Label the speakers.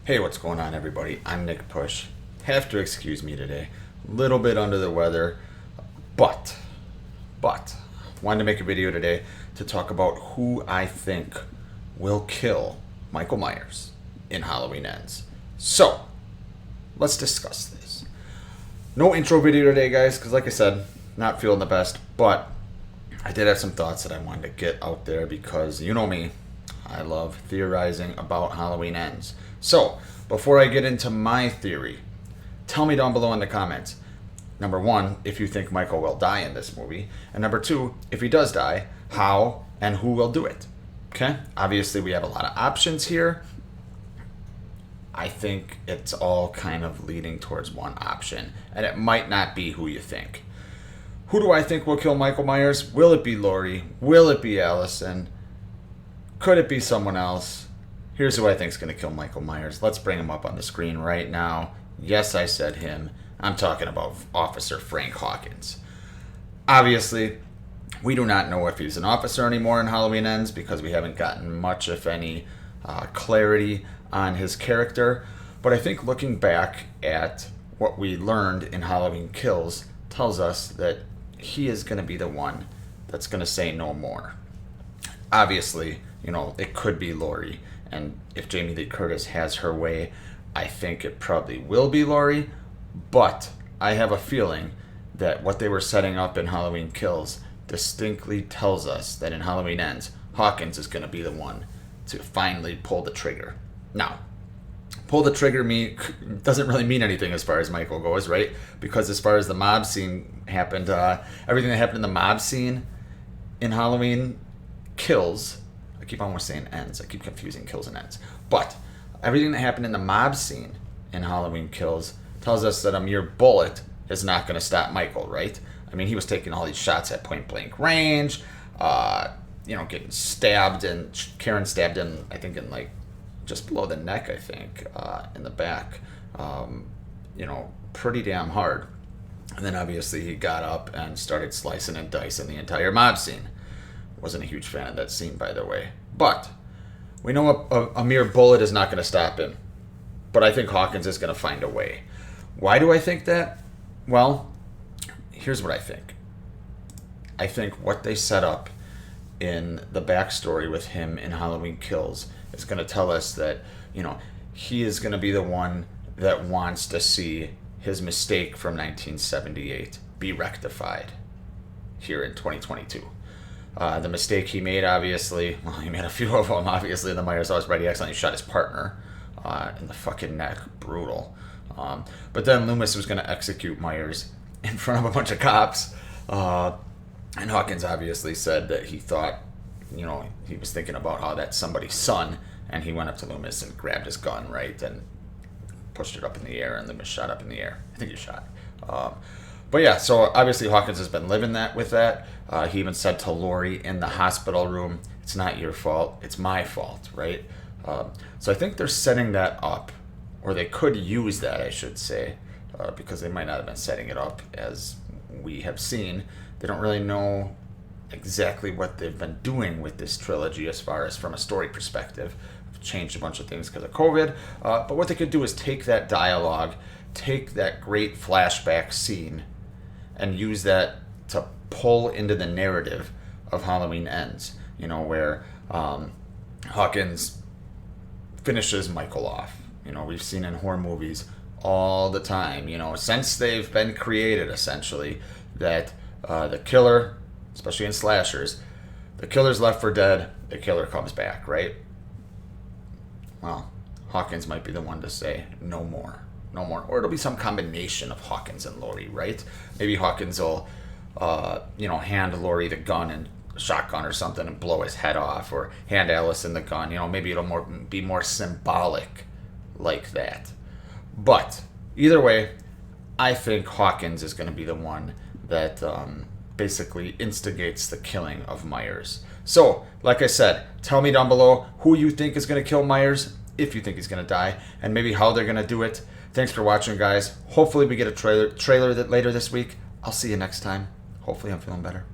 Speaker 1: Hey, what's going on, everybody? I'm Nick Push. Have to excuse me today. A little bit under the weather, but, wanted to make a video today to talk about who I think will kill Michael Myers in Halloween Ends. So, let's discuss this. No intro video today, guys, because like I said, not feeling the best, but I did have some thoughts that I wanted to get out there because you know me, I love theorizing about Halloween Ends. So, before I get into my theory, tell me down below in the comments. Number one, if you think Michael will die in this movie. And number two, if he does die, how and who will do it. Okay? Obviously, we have a lot of options here. I think it's all kind of leading towards one option. And it might not be who you think. Who do I think will kill Michael Myers? Will it be Laurie? Will it be Allison? Could it be someone else? Here's who I think is going to kill Michael Myers. Let's bring him up on the screen right now. Yes, I said him. I'm talking about Officer Frank Hawkins. Obviously, we do not know if he's an officer anymore in Halloween Ends because we haven't gotten much, if any, clarity on his character. But I think looking back at what we learned in Halloween Kills tells us that he is going to be the one that's going to say no more. Obviously, it could be Laurie. And if Jamie Lee Curtis has her way, I think it probably will be Laurie. But I have a feeling that what they were setting up in Halloween Kills distinctly tells us that in Halloween Ends, Hawkins is going to be the one to finally pull the trigger. Now, pull the trigger doesn't really mean anything as far as Michael goes, right? Because as far as the mob scene happened, everything that happened in the mob scene in Halloween Kills, I keep almost saying ends. I keep confusing kills and ends. But everything that happened in the mob scene in Halloween Kills tells us that a mere bullet is not going to stop Michael, right? I mean, he was taking all these shots at point blank range, getting stabbed, and Karen stabbed him, I think, in like just below the neck, I think, in the back, pretty damn hard. And then obviously he got up and started slicing and dicing the entire mob scene. Wasn't a huge fan of that scene, by the way. But we know a mere bullet is not going to stop him. But I think Hawkins is going to find a way. Why do I think that? Well, here's what I think. I think what they set up in the backstory with him in Halloween Kills is going to tell us that, he is going to be the one that wants to see his mistake from 1978 be rectified here in 2022. The mistake he made, obviously, he made a few of them, obviously, in the Myers house, right? He accidentally shot his partner in the fucking neck. Brutal. But then Loomis was going to execute Myers in front of a bunch of cops. And Hawkins obviously said that he thought, he was thinking about how that's somebody's son. And he went up to Loomis and grabbed his gun, right? And pushed it up in the air, and Loomis shot up in the air. I think he shot. But yeah, so obviously Hawkins has been living with that. He even said to Laurie in the hospital room, "It's not your fault, it's my fault," right? So I think they're setting that up, or they could use that, I should say, because they might not have been setting it up as we have seen. They don't really know exactly what they've been doing with this trilogy as far as from a story perspective. Changed a bunch of things because of COVID. But what they could do is take that dialogue, take that great flashback scene, and use that to pull into the narrative of Halloween Ends, where Hawkins finishes Michael off. We've seen in horror movies all the time, since they've been created, essentially, that the killer, especially in slashers, the killer's left for dead, the killer comes back, right? Well, Hawkins might be the one to say no more. No more. Or it'll be some combination of Hawkins and Laurie, right? Maybe Hawkins will, hand Laurie the gun and shotgun or something and blow his head off, or hand Allison the gun. Maybe it'll be more symbolic like that. But either way, I think Hawkins is going to be the one that basically instigates the killing of Myers. So, like I said, tell me down below who you think is going to kill Myers, if you think he's going to die, and maybe how they're going to do it. Thanks for watching, guys. Hopefully we get a trailer later this week. I'll see you next time. Hopefully I'm feeling better.